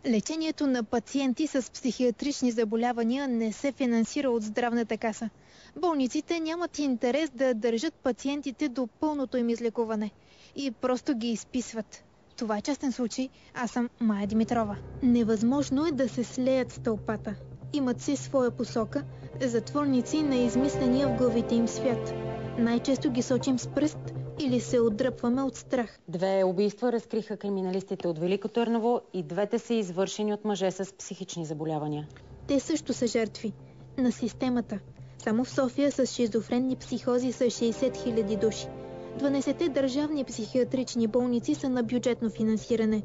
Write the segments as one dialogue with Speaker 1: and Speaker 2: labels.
Speaker 1: Лечението на пациенти с психиатрични заболявания не се финансира от здравната каса. Болниците нямат интерес да държат пациентите до пълното им излекуване и просто ги изписват. Това е частен случай. Аз съм Мая Димитрова. Невъзможно е да се слеят с тълпата. Имат си своя посока, затворници на измисления в главите им свят. Най-често ги сочим с пръст или се отдръпваме от страх.
Speaker 2: 2 убийства разкриха криминалистите от Велико Търново и двете са извършени от мъже с психични заболявания.
Speaker 1: Те също са жертви на системата. Само в София с шизофренни психози са 60 000 души. 12-те държавни психиатрични болници са на бюджетно финансиране.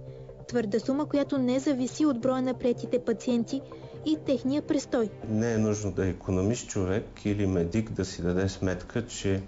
Speaker 1: Твърда сума, която не зависи от броя на приетите пациенти и техния престой.
Speaker 3: Не е нужно да е икономист човек или медик да си даде сметка, че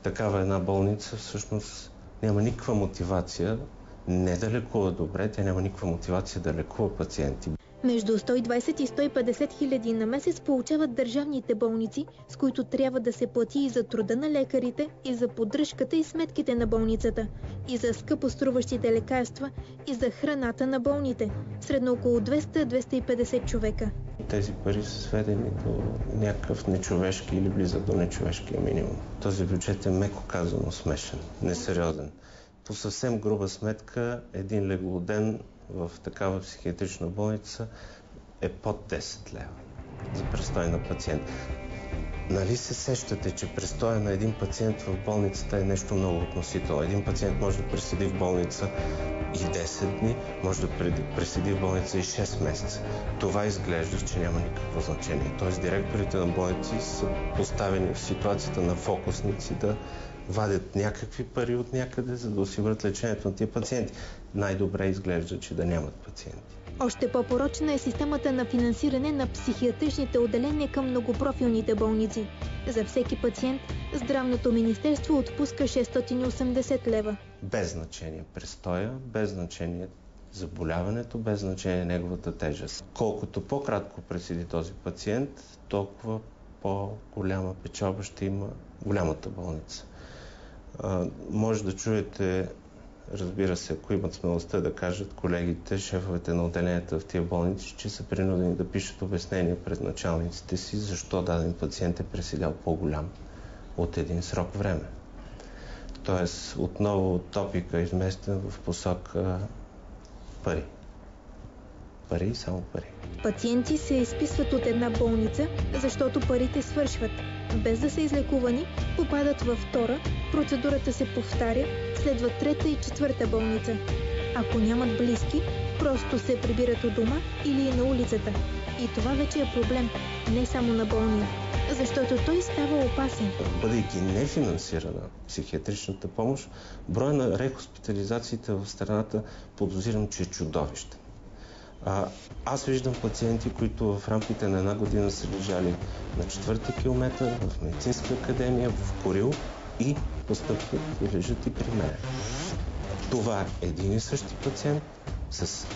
Speaker 3: такава една болница всъщност няма никаква мотивация не да лекува добре, тя няма никаква мотивация да лекува пациенти.
Speaker 1: Между 120 и 150 хиляди на месец получават държавните болници, с които трябва да се плати и за труда на лекарите, и за поддръжката и сметките на болницата, и за скъпо струващите лекарства, и за храната на болните. Средно около 200-250 човека.
Speaker 3: Тези пари са сведени до някакъв нечовешки или близък до нечовешкия минимум. Този бюджет е меко казано смешен, несериозен. По съвсем груба сметка, един леглоден в такава психиатрична болница е под 10 лева за престой на пациент. Нали се сещате, че престоя на един пациент в болницата е нещо много относително. Един пациент може да преседи в болница и 10 дни, може да преседи в болница и 6 месеца. Това изглежда, че няма никакво значение. Тоест директорите на болници са поставени в ситуацията на фокусници да вадят някакви пари от някъде, за да осигурят лечението на тия пациенти. Най-добре изглежда, че да нямат пациенти.
Speaker 1: Още по-порочна е системата на финансиране на психиатричните отделения към многопрофилните болници. За всеки пациент Здравното министерство отпуска 680 лева.
Speaker 3: Без значение престоя, без значение заболяването, без значение неговата тежест. Колкото по-кратко преседи този пациент, толкова по-голяма печалба ще има голямата болница. Може да чуете, разбира се, ако имат смелостта да кажат колегите, шефовете на отделенията в тия болници, че са принудени да пишат обяснения пред началниците си, защо даден пациент е преседял по-голям от един срок време. Тоест, отново топика е изместен в посока пари. Пари и само пари.
Speaker 1: Пациенти се изписват от една болница, защото парите свършват. Без да са излекувани, попадат във втора, процедурата се повтаря, следва трета и четвърта болница. Ако нямат близки, просто се прибират от дома или на улицата. И това вече е проблем, не само на болния, защото той става опасен.
Speaker 3: Бъдейки нефинансирана психиатричната помощ, броя на рехоспитализациите в страната подозирам, че е чудовищен. Аз виждам пациенти, които в рамките на една година са лежали на 4-ти километър в медицинска академия, в Корил и постъпват и лежат и при мен. Това е един и същи пациент с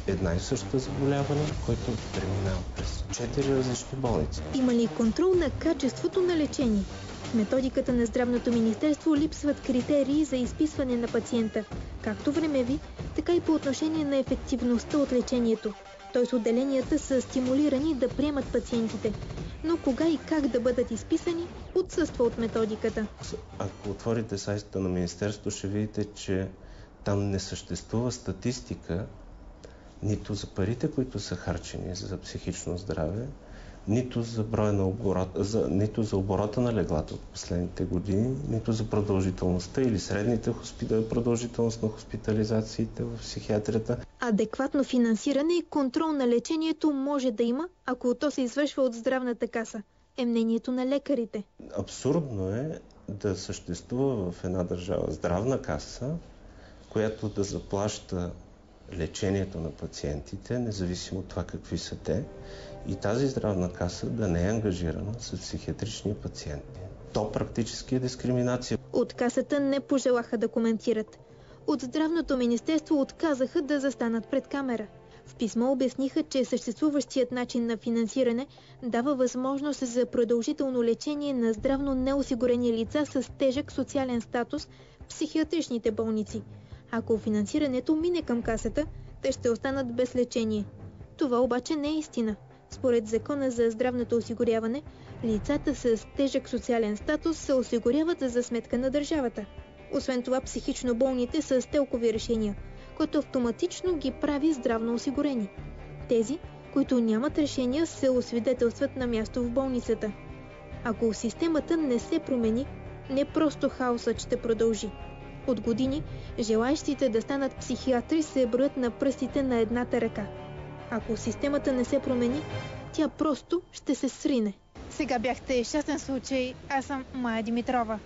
Speaker 3: една и съща заболяване, който преминава през 4 различни болници.
Speaker 1: Има ли контрол на качеството на лечение? В методиката на Здравното министерство липсват критерии за изписване на пациента, както времеви, така и по отношение на ефективността от лечението. Т.е. отделенията са стимулирани да приемат пациентите. Но кога и как да бъдат изписани, отсъства от методиката.
Speaker 3: Ако отворите сайта на Министерството, ще видите, че там не съществува статистика нито за парите, които са харчени за психично здраве, нито за броя на нито за оборота на леглата от последните години, нито за продължителността или средните продължителност на хоспитализациите в психиатрията.
Speaker 1: Адекватно финансиране и контрол на лечението може да има, ако то се извършва от здравната каса, е мнението на лекарите.
Speaker 3: Абсурдно е да съществува в една държава здравна каса, която да заплаща лечението на пациентите, независимо от това какви са те, и тази здравна каса да не е ангажирана с психиатрични пациенти. То практически е дискриминация.
Speaker 1: От касата не пожелаха да коментират. От Здравното министерство отказаха да застанат пред камера. В писмо обясниха, че съществуващият начин на финансиране дава възможност за продължително лечение на здравно неосигурени лица с тежък социален статус в психиатричните болници. Ако финансирането мине към касата, те ще останат без лечение. Това обаче не е истина. Според Закона за здравното осигуряване, лицата с тежък социален статус се осигуряват за сметка на държавата. Освен това, психично болните са с телкови решения, което автоматично ги прави здравно осигурени. Тези, които нямат решения, се освидетелстват на място в болницата. Ако системата не се промени, не просто хаосът ще продължи. От години желаещите да станат психиатри се броят на пръстите на едната ръка. Ако системата не се промени, тя просто ще се срине. Сега бяхте щастен случай. Аз съм Мая Димитрова.